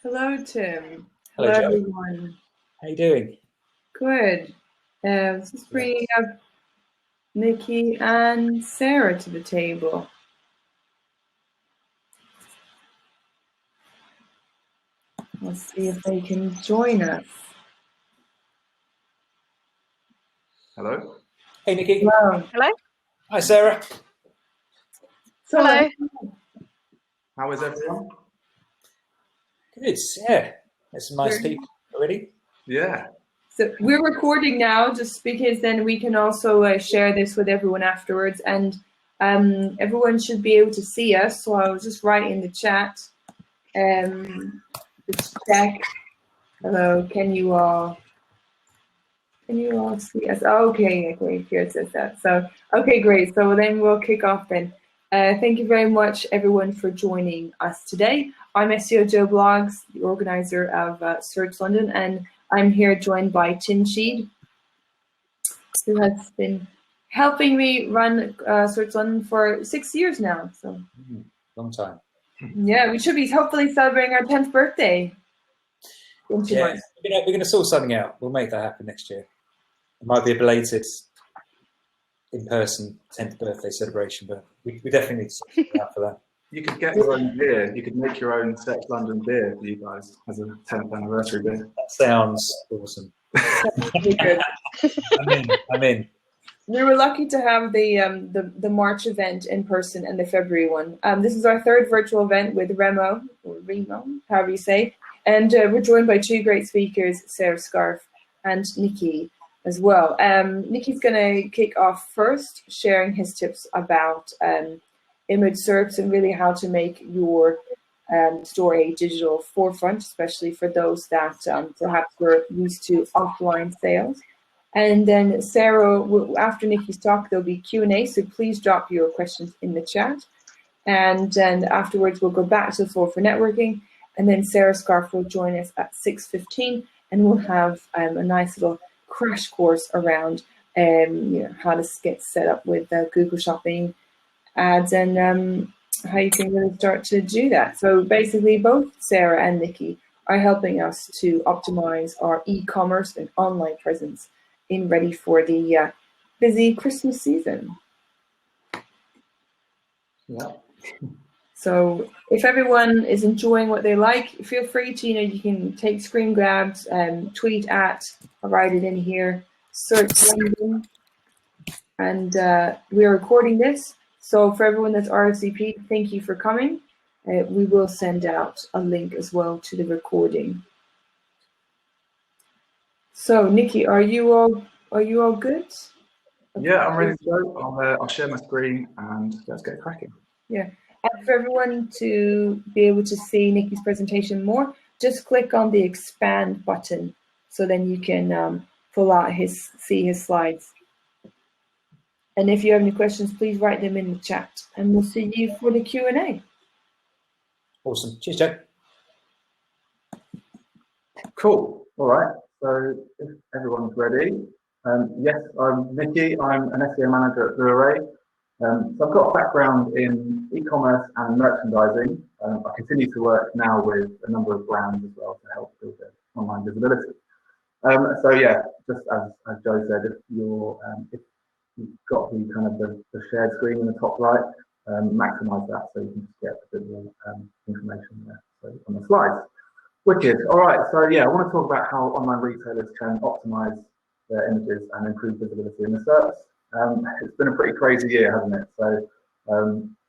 Hello, Tim. Hello, Joe. Everyone. How you doing? Good. Just bringing up Nikki and Sarah to the table. Let's see if they can join us. Hello. Hey, Nikki. Hello. Hello. Hi, Sarah. So, Hello. How is everyone? Good. Yeah, there's some nice people already. Yeah. So we're recording now, just because then we can also share this with everyone afterwards, and everyone should be able to see us. So I'll just write in the chat. Let's check. Hello. Can you all see us? Okay, great. Here it says that. So, okay, great. So then we'll kick off then. Thank you very much, everyone, for joining us today. I'm SEO Joe Blogs, the organizer of Search London, and I'm here joined by Tim Sheed, who has been helping me run Search London for 6 years now. So, Long time. yeah, we should be hopefully celebrating our 10th birthday. Yeah, we're going to sort something out. We'll make that happen next year. It might be a belated in-person 10th birthday celebration, but we definitely need to sort something out for that. You could get your own beer. You could make your own Search London beer for you guys as a 10th anniversary beer. That sounds awesome. Good. I'm in. We were lucky to have the March event in person and the February one. This is our third virtual event with Remo, however you say. And we're joined by two great speakers, Sarah Scarf and Nikki as well. Nikki's going to kick off first, sharing his tips about image SERPs and really how to make your store a digital forefront, especially for those that perhaps were used to offline sales. And then Sarah, after Nikki's talk, there'll be Q&A, so please drop your questions in the chat. And then afterwards, we'll go back to the floor for networking. And then Sarah Scarf will join us at 6:15, and we'll have a nice little crash course around how to get set up with Google Shopping ads and how you can really start to do that. So basically, both Sarah and Nikki are helping us to optimize our e-commerce and online presence ready for the busy Christmas season. Yeah. So if everyone is enjoying what they like, feel free to, you can take screen grabs, tweet at, I'll write it in here, Search London, and we are recording this. So for everyone that's RSVP, thank you for coming. We will send out a link as well to the recording. So Nikki, are you all good? Yeah, I'm ready to go. I'll share my screen and let's get cracking. Yeah. And for everyone to be able to see Nikki's presentation more, just click on the expand button so then you can pull out see his slides. And if you have any questions, please write them in the chat and we'll see you for the Q&A. Awesome. Cheers, Joe. Cool. All right. So if everyone's ready, yes, I'm Nikki. I'm an SEO manager at Blue Array. So I've got a background in e-commerce and merchandising. I continue to work now with a number of brands as well to help build their online visibility. So yeah, just as Joe said, if you've got the kind of the shared screen in the top right, maximize that so you can just get a bit more information there. So on the slides. Wicked. All right. So yeah, I want to talk about how online retailers can optimize their images and improve visibility in the SERPs. It's been a pretty crazy year, hasn't it? So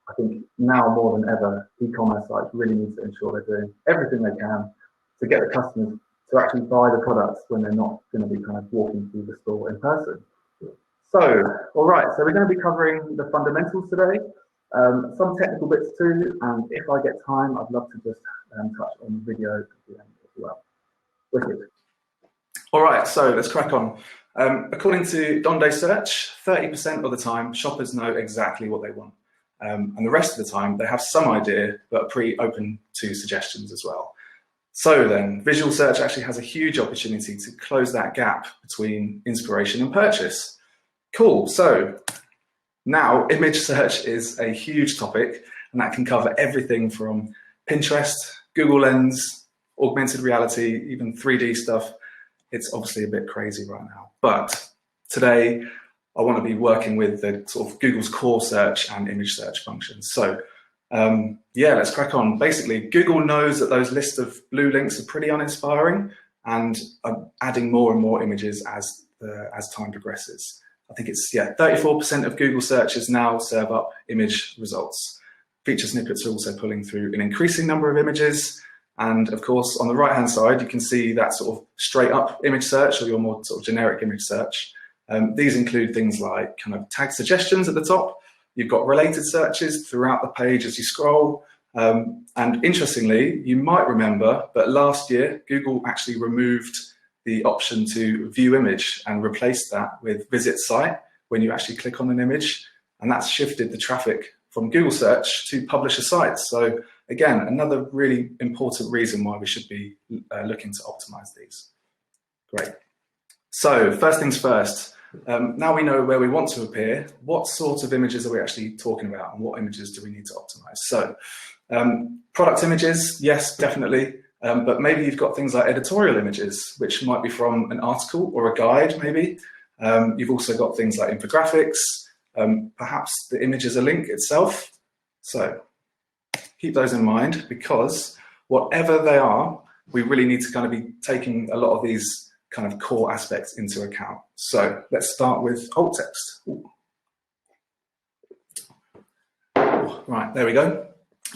I think now more than ever, e-commerce sites really need to ensure they're doing everything they can to get the customers to actually buy the products when they're not going to be kind of walking through the store in person. So, all right, so we're going to be covering the fundamentals today, some technical bits too, and if I get time, I'd love to just touch on the video at the end as well. Wicked. All right, so let's crack on. According to Donde Search, 30% of the time, shoppers know exactly what they want. And the rest of the time, they have some idea, but are pretty open to suggestions as well. So then, visual search actually has a huge opportunity to close that gap between inspiration and purchase. Cool, so now image search is a huge topic, and that can cover everything from Pinterest, Google Lens, augmented reality, even 3D stuff. It's obviously a bit crazy right now. But today, I want to be working with the sort of Google's core search and image search functions. So yeah, let's crack on. Basically, Google knows that those lists of blue links are pretty uninspiring and are adding more and more images as time progresses. I think it's, 34% of Google searches now serve up image results. Feature snippets are also pulling through an increasing number of images. And of course, on the right-hand side, you can see that sort of straight up image search, or your more sort of generic image search. These include things like kind of tag suggestions at the top. You've got related searches throughout the page as you scroll. And interestingly, you might remember, but last year, Google actually removed the option to view image and replaced that with visit site when you actually click on an image. And that's shifted the traffic from Google search to publisher sites. So again, another really important reason why we should be looking to optimize these. Great. So first things first, now we know where we want to appear, what sort of images are we actually talking about and what images do we need to optimize? So product images, yes, definitely. But maybe you've got things like editorial images, which might be from an article or a guide, maybe. You've also got things like infographics. Perhaps the image is a link itself. So keep those in mind, because whatever they are, we really need to kind of be taking a lot of these kind of core aspects into account. So let's start with alt text. Ooh. Right, there we go.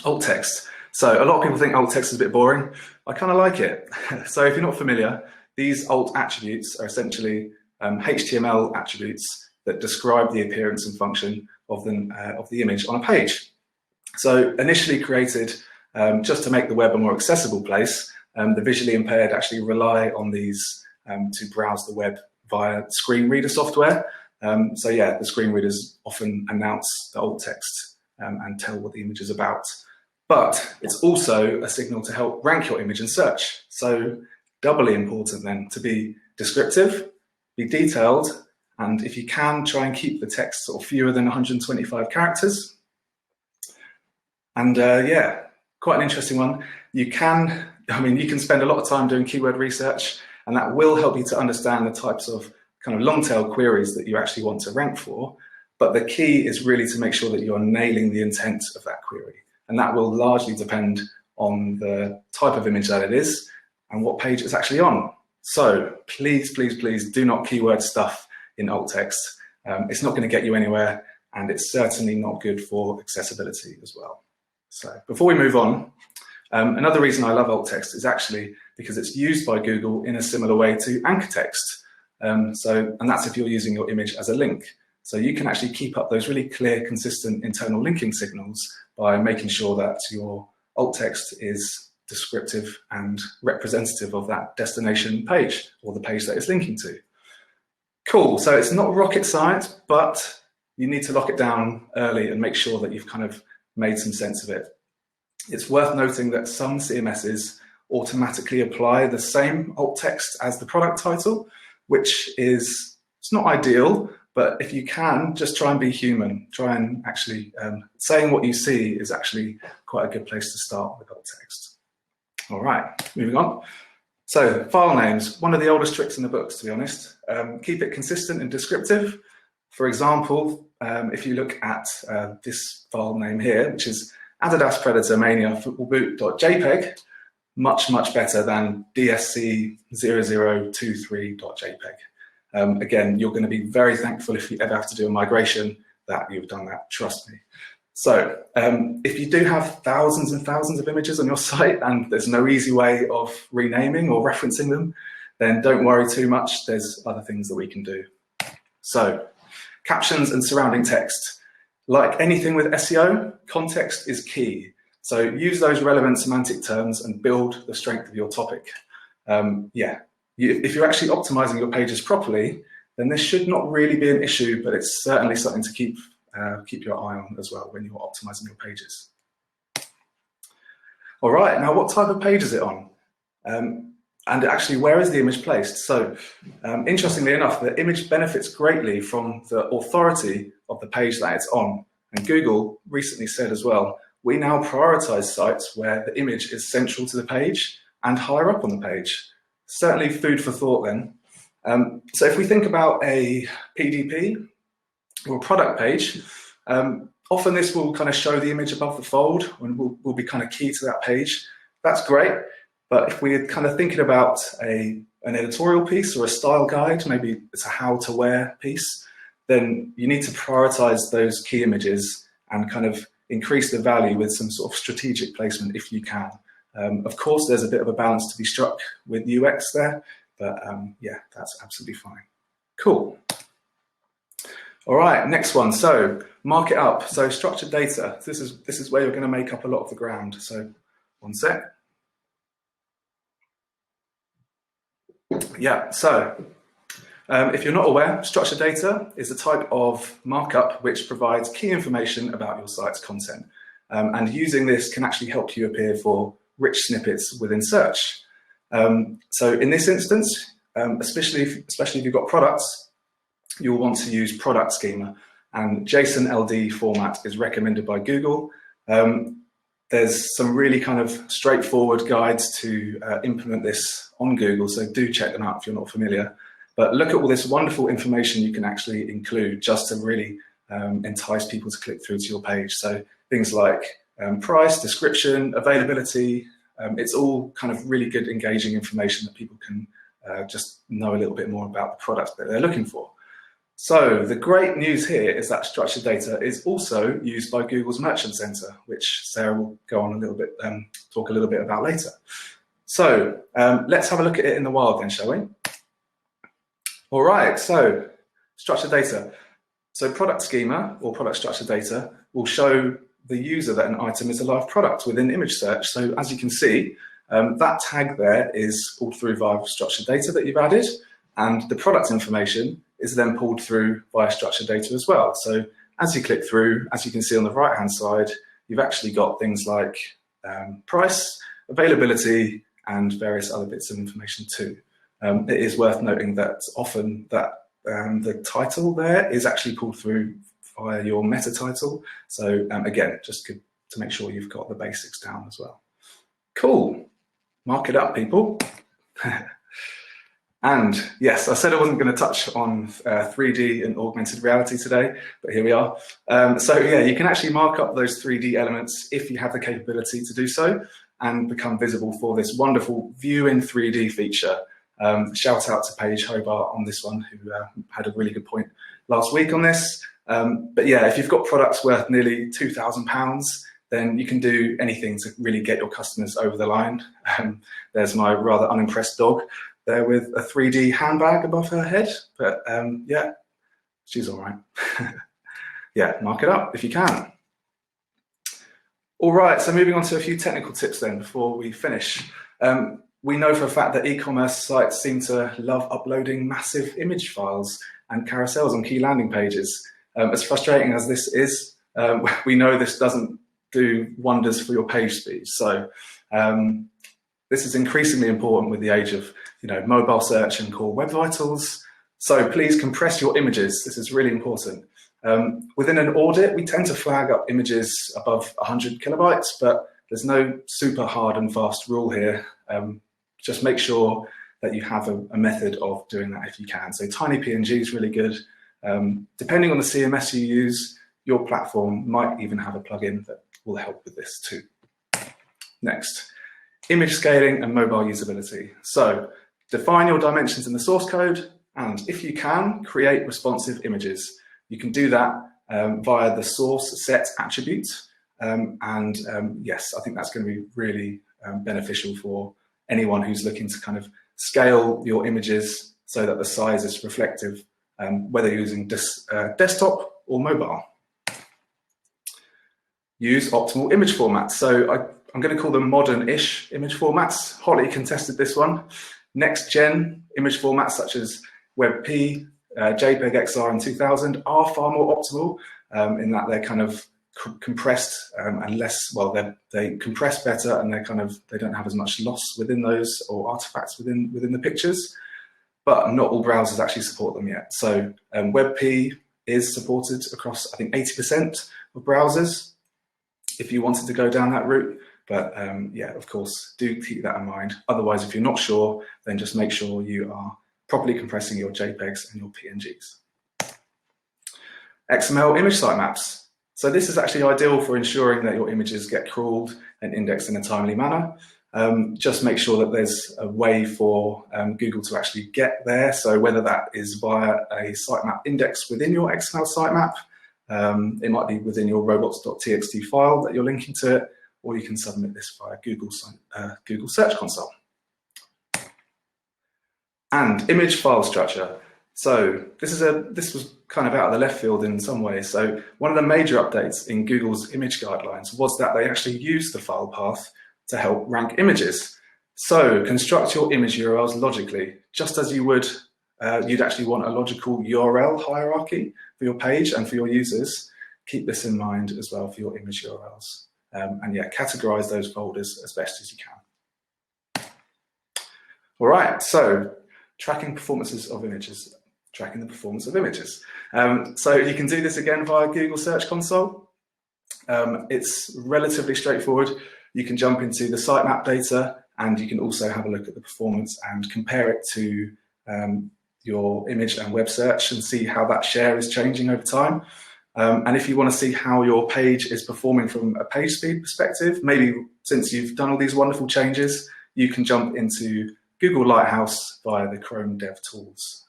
Alt text. So a lot of people think alt text is a bit boring. I kind of like it. So if you're not familiar, these alt attributes are essentially HTML attributes that describe the appearance and function of the image on a page. So initially created just to make the web a more accessible place, the visually impaired actually rely on these to browse the web via screen reader software. So yeah, the screen readers often announce the alt text and tell what the image is about. But it's also a signal to help rank your image in search. So doubly important then to be descriptive, be detailed, and if you can, try and keep the text sort of fewer than 125 characters. And yeah, quite an interesting one. You can spend a lot of time doing keyword research, and that will help you to understand the types of kind of long tail queries that you actually want to rank for. But the key is really to make sure that you're nailing the intent of that query. And that will largely depend on the type of image that it is and what page it's actually on. So please, please, please do not keyword stuff in alt text. It's not going to get you anywhere, and it's certainly not good for accessibility as well. So before we move on, another reason I love alt text is actually because it's used by Google in a similar way to anchor text. And that's if you're using your image as a link. So you can actually keep up those really clear, consistent internal linking signals by making sure that your alt text is descriptive and representative of that destination page or the page that it's linking to. Cool, so it's not rocket science, but you need to lock it down early and make sure that you've kind of made some sense of it. It's worth noting that some CMSs automatically apply the same alt text as the product title, which is, it's not ideal, but if you can, just try and be human. Try and actually, saying what you see is actually quite a good place to start with alt text. All right, moving on. So file names, one of the oldest tricks in the books, to be honest. Keep it consistent and descriptive. For example, if you look at this file name here, which is Adidas Predator Mania footballboot.jpg, much, much better than dsc0023.jpg. Again, you're going to be very thankful if you ever have to do a migration that you've done that, trust me. So if you do have thousands and thousands of images on your site and there's no easy way of renaming or referencing them, then don't worry too much. There's other things that we can do. So captions and surrounding text. Like anything with SEO, context is key. So use those relevant semantic terms and build the strength of your topic. If you're actually optimizing your pages properly, then this should not really be an issue, but it's certainly something to keep your eye on as well when you're optimizing your pages. All right, now what type of page is it on? And actually, where is the image placed? So interestingly enough, the image benefits greatly from the authority of the page that it's on. And Google recently said as well, we now prioritize sites where the image is central to the page and higher up on the page. Certainly food for thought then. So if we think about a PDP or a product page, often this will kind of show the image above the fold and will be kind of key to that page. That's great, but if we're kind of thinking about an editorial piece or a style guide, maybe it's a how to wear piece, then you need to prioritize those key images and kind of increase the value with some sort of strategic placement if you can. Of course, there's a bit of a balance to be struck with UX there, but yeah, that's absolutely fine. Cool. All right, next one. So mark it up. So structured data. This is where you're going to make up a lot of the ground. So one sec. Yeah. So if you're not aware, structured data is a type of markup which provides key information about your site's content, and using this can actually help you appear for rich snippets within search. So in this instance, especially if you've got products, you'll want to use product schema, and JSON LD format is recommended by Google. There's some really kind of straightforward guides to implement this on Google, so do check them out if you're not familiar. But look at all this wonderful information you can actually include just to really entice people to click through to your page. So things like price, description, availability, it's all kind of really good engaging information that people can just know a little bit more about the product that they're looking for. So the great news here is that structured data is also used by Google's Merchant Center, which Sarah will go on a little bit, talk a little bit about later. So let's have a look at it in the wild then, shall we? All right, so structured data. So product schema or product structured data will show the user that an item is a live product within image search. So as you can see, that tag there is pulled through via structured data that you've added, and the product information is then pulled through via structured data as well. So as you click through, as you can see on the right-hand side, you've actually got things like price, availability, and various other bits of information too. It is worth noting that often that the title there is actually pulled through via your meta title. So again, just good to make sure you've got the basics down as well. Cool, mark it up, people. And yes, I said I wasn't going to touch on 3D and augmented reality today, but here we are. So yeah, you can actually mark up those 3D elements if you have the capability to do so and become visible for this wonderful view in 3D feature. Shout out to Paige Hobart on this one, who had a really good point last week on this. But yeah, if you've got products worth nearly £2,000, then you can do anything to really get your customers over the line. There's my rather unimpressed dog there with a 3D handbag above her head, but yeah, she's all right. Yeah, mark it up if you can. All right, so moving on to a few technical tips then before we finish. We know for a fact that e-commerce sites seem to love uploading massive image files and carousels on key landing pages. As frustrating as this is, we know this doesn't do wonders for your page speed. So this is increasingly important with the age of mobile search and core web vitals. So please compress your images. This is really important. Within an audit, we tend to flag up images above 100 kilobytes, but there's no super hard and fast rule here. Just make sure that you have a method of doing that if you can. So tiny PNG is really good. Depending on the CMS you use, your platform might even have a plugin that will help with this too. Next, image scaling and mobile usability. So define your dimensions in the source code, and if you can, create responsive images. You can do that via the source set attribute. Yes, I think that's going to be really beneficial for anyone who's looking to kind of scale your images so that the size is reflective, whether you're using desktop or mobile. Use optimal image formats. So I'm going to call them modern-ish image formats. Holly contested this one. Next-gen image formats such as WebP, JPEG XR and 2000 are far more optimal in that they're kind of compressed and less, well, they compress better, and they don't have as much loss within those or artifacts within the pictures. But not all browsers actually support them yet. So WebP is supported across, I think, 80% of browsers if you wanted to go down that route. But yeah, of course, do keep that in mind. Otherwise, if you're not sure, then just make sure you are properly compressing your JPEGs and your PNGs. XML image sitemaps. So this is actually ideal for ensuring that your images get crawled and indexed in a timely manner. Just make sure that there's a way for Google to actually get there. So whether that is via a sitemap index within your XML sitemap, it might be within your robots.txt file that you're linking to it, or you can submit this via Google Search Console. And image file structure. So this was kind of out of the left field in some ways. So one of the major updates in Google's image guidelines was that they actually used the file path to help rank images. So construct your image URLs logically, just as you would, you'd actually want a logical URL hierarchy for your page and for your users. Keep this in mind as well for your image URLs. And yeah, categorize those folders as best as you can. All right, so tracking performances of images, tracking the performance of images. So you can do this again via Google Search Console. It's relatively straightforward. You can jump into the sitemap data, and you can also have a look at the performance and compare it to your image and web search and see how that share is changing over time. And if you want to see how your page is performing from a page speed perspective, maybe since you've done all these wonderful changes, you can jump into Google Lighthouse via the Chrome DevTools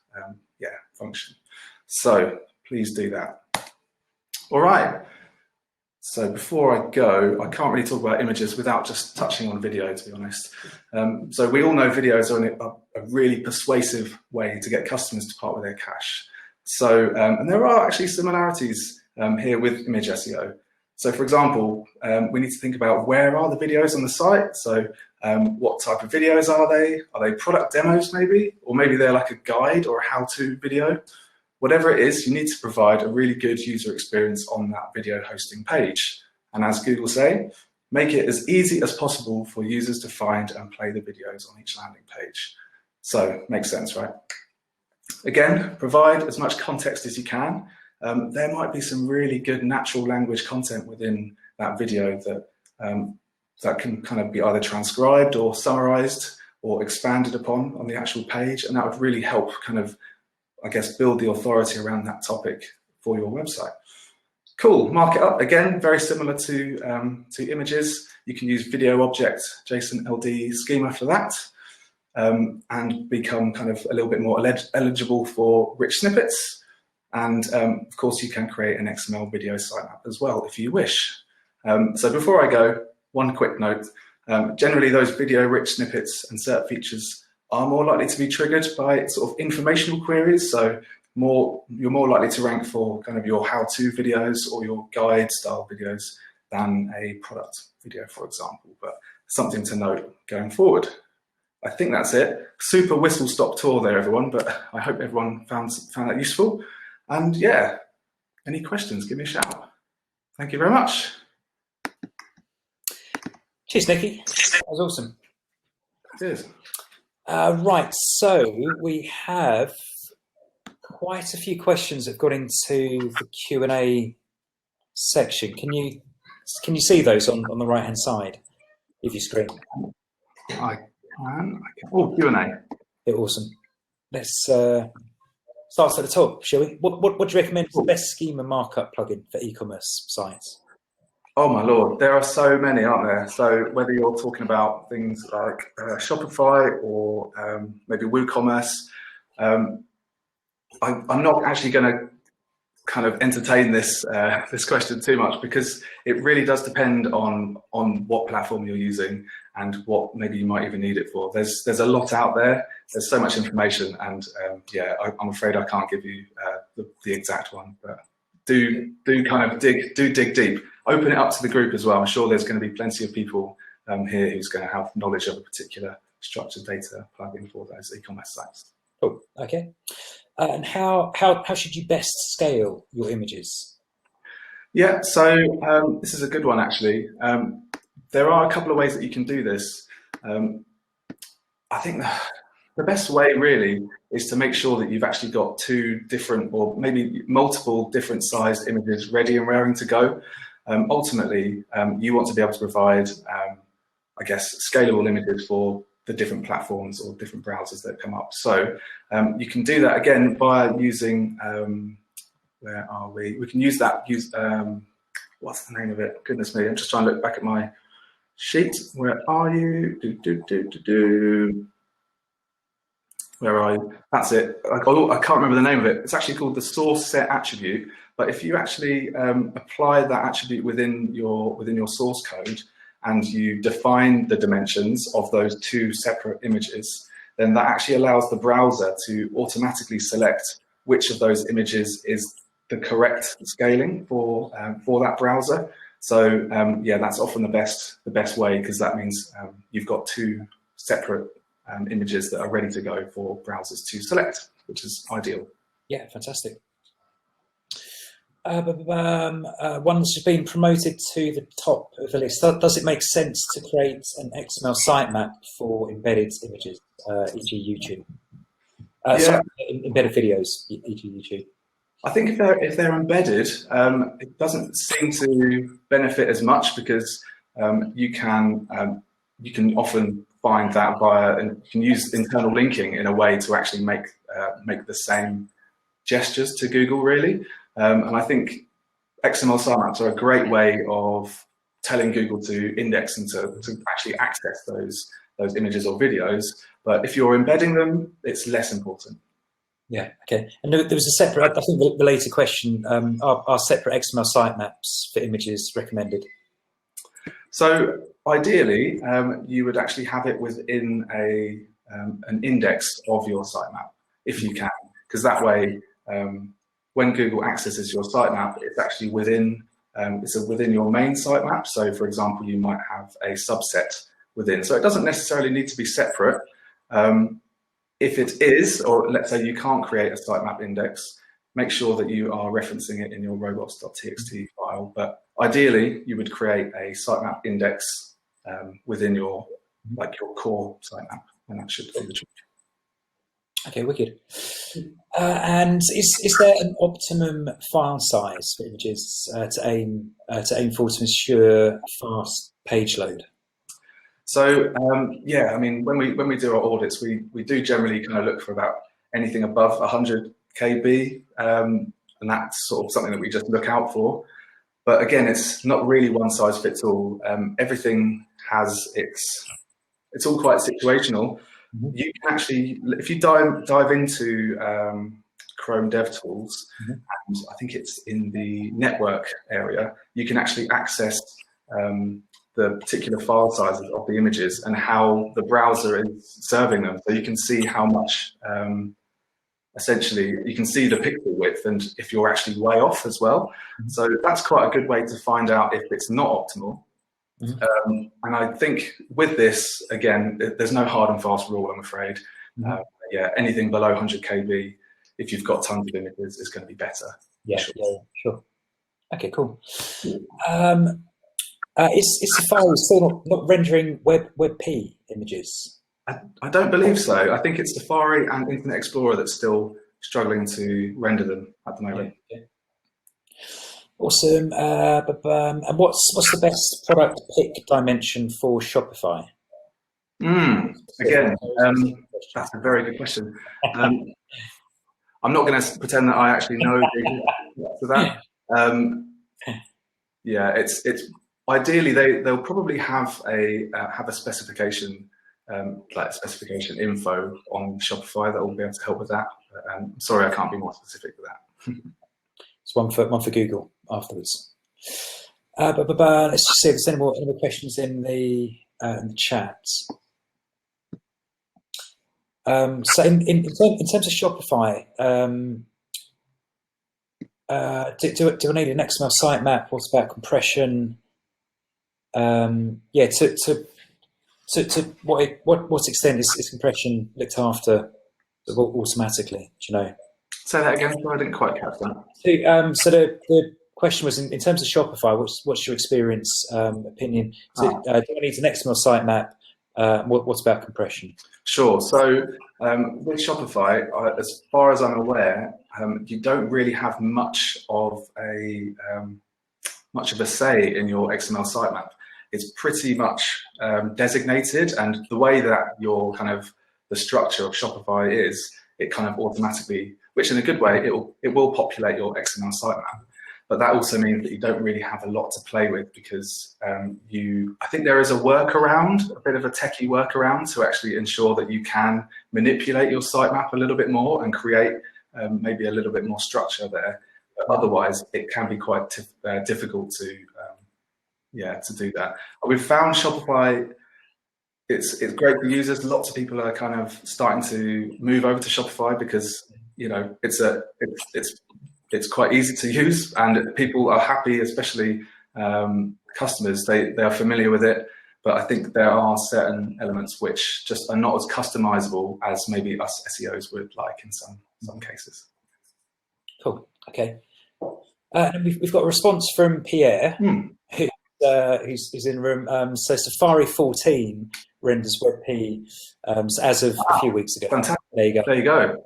function. So please do that. All right. So before I go, I can't really talk about images without just touching on video, to be honest. So we all know videos are a really persuasive way to get customers to part with their cash. So, and there are actually similarities here with image SEO. So for example, we need to think about where are the videos on the site? So what type of videos are they? Are they product demos maybe? Or maybe they're like a guide or a how-to video? Whatever it is, you need to provide a really good user experience on that video hosting page. And as Google say, make it as easy as possible for users to find and play the videos on each landing page. So makes sense, right? Again, provide as much context as you can. There might be some really good natural language content within that video that can kind of be either transcribed or summarized or expanded upon on the actual page. And that would really help kind of, I guess, build the authority around that topic for your website. Cool, mark it up. Again, very similar to images. You can use video object, JSON LD schema for that, and become kind of a little bit more eligible for rich snippets. And of course, you can create an XML video sitemap as well if you wish. So before I go, one quick note. Generally, those video-rich snippets and SERP features are more likely to be triggered by sort of informational queries. So you're more likely to rank for kind of your how-to videos or your guide style videos than a product video, for example, but something to note going forward. I think that's it. Super whistle-stop tour there, everyone, but I hope everyone found that useful. And yeah, any questions, give me a shout. Thank you very much. Cheers, Nicky. That was awesome. Cheers. Right, so we have quite a few questions that have got into the Q&A section. Can you see those on the right-hand side of your screen? I can. Oh, Q&A. Yeah, awesome. Let's start at the top, shall we? What do you recommend is the best schema markup plugin for e-commerce sites? Oh my Lord, there are so many, aren't there? So whether you're talking about things like Shopify or maybe WooCommerce, I'm not actually going to kind of entertain this this question too much, because it really does depend on what platform you're using and what maybe you might even need it for. There's a lot out there. There's so much information, and yeah, I'm afraid I can't give you the exact one, but do kind of dig deep. Open it up to the group as well. I'm sure there's going to be plenty of people here who's going to have knowledge of a particular structured data plugin for those e-commerce sites. Cool. Okay. And how should you best scale your images? Yeah, so this is a good one actually. There are a couple of ways that you can do this. I think the best way really is to make sure that you've actually got two different or maybe multiple different sized images ready and raring to go. Ultimately, you want to be able to provide I guess, scalable images for the different platforms or different browsers that come up. So you can do that again by using, where are we? We can use that, what's the name of it? Goodness me, I'm just trying to look back at my sheet. Where are you? Where are you? That's it. I can't remember the name of it. It's actually called the source set attribute. But if you actually apply that attribute within your source code and you define the dimensions of those two separate images, then that actually allows the browser to automatically select which of those images is the correct scaling for that browser. So yeah, that's often the best way, because that means you've got two separate images that are ready to go for browsers to select, which is ideal. Yeah, fantastic. One's been promoted to the top of the list. Does it make sense to create an XML sitemap for embedded images, e.g. YouTube? Yeah. Sorry, embedded videos, e.g. YouTube. I think if they're embedded, it doesn't seem to benefit as much, because you can often find that and you can use internal linking in a way to actually make the same gestures to Google, really. And I think XML sitemaps are a great way of telling Google to index and to actually access those images or videos. But if you're embedding them, it's less important. Yeah, okay. And there was a separate, I think the later question, are separate XML sitemaps for images recommended? So ideally, you would actually have it within an index of your sitemap, if you can, because that way, when Google accesses your sitemap, it's actually within your main sitemap. So, for example, you might have a subset within. So it doesn't necessarily need to be separate. If it is, or let's say you can't create a sitemap index, make sure that you are referencing it in your robots.txt file. But ideally, you would create a sitemap index within your core sitemap, and that should do the trick. Okay, wicked. And is there an optimum file size for images to aim for to ensure fast page load? So yeah, I mean, when we do our audits, we do generally kind of look for about anything above 100 KB, and that's sort of something that we just look out for. But again, it's not really one size fits all. Everything has it's all quite situational. Mm-hmm. You can actually, if you dive into Chrome DevTools, mm-hmm. and I think it's in the network area, you can actually access the particular file sizes of the images and how the browser is serving them. So you can see how much, essentially, you can see the pixel width and if you're actually way off as well. Mm-hmm. So that's quite a good way to find out if it's not optimal. Mm-hmm. And I think with this, again, there's no hard and fast rule, I'm afraid. Mm-hmm. Yeah, anything below 100 KB, if you've got tons of images, is going to be better. Yeah, sure. Okay, cool. Is Safari still not rendering WebP images? I don't believe so. I think it's Safari and Internet Explorer that's still struggling to render them at the moment. Yeah. Awesome. And what's the best product pick dimension for Shopify? Again, that's a very good question. I'm not going to pretend that I actually know the answer to that. Yeah, it's ideally they'll probably have a specification, like specification info on Shopify that will be able to help with that. Sorry, I can't be more specific with that. It's one for Google afterwards. Let's just see if there's any more questions in the chat. So in terms of Shopify, do I need an XML sitemap? What about compression? Yeah, to what extent is compression looked after automatically? Do you know? Say that again. I didn't quite catch that. So the question was in terms of Shopify. What's your experience, opinion? Do I need an XML sitemap? What about compression? Sure. So with Shopify, as far as I'm aware, you don't really have much of a say in your XML sitemap. It's pretty much designated, and the way that your kind of the structure of Shopify is, it kind of automatically, which in a good way, it will populate your XML sitemap. But that also means that you don't really have a lot to play with, because I think there is a workaround, a bit of a techie workaround, to actually ensure that you can manipulate your sitemap a little bit more and create maybe a little bit more structure there. But otherwise, it can be quite difficult to do that. We've found Shopify, it's great for users. Lots of people are kind of starting to move over to Shopify because, you know, it's quite easy to use, and people are happy, especially customers. They are familiar with it, but I think there are certain elements which just are not as customizable as maybe us SEOs would like in some cases. Cool. Okay. We've got a response from Pierre, who's in the room. So Safari 14 renders WebP as of a few weeks ago. Fantastic. There you go. There you go.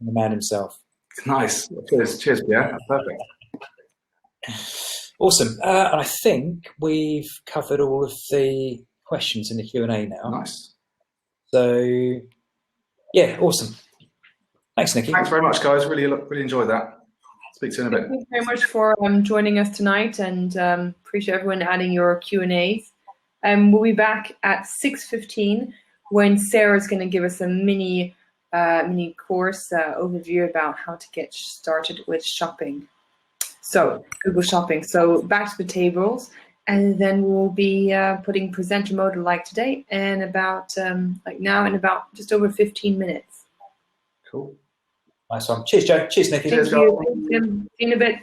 The man himself. Nice. Cheers, Pierre. That's perfect. Awesome. I think we've covered all of the questions in the Q&A now. Nice. So, yeah, awesome. Thanks, Nikki. Thanks very much, guys. Really enjoyed that. Speak to you in a bit. Thank you very much for joining us tonight, and appreciate everyone adding your Q&As. We'll be back at 6:15 when Sarah's going to give us a mini course overview about how to get started with shopping. So Google Shopping. So back to the tables, and then we'll be putting presenter mode like today, and about like now in about just over 15 minutes. Cool. Nice one. Cheers, Joe. Cheers, Nikki. Thank you. See you in a bit.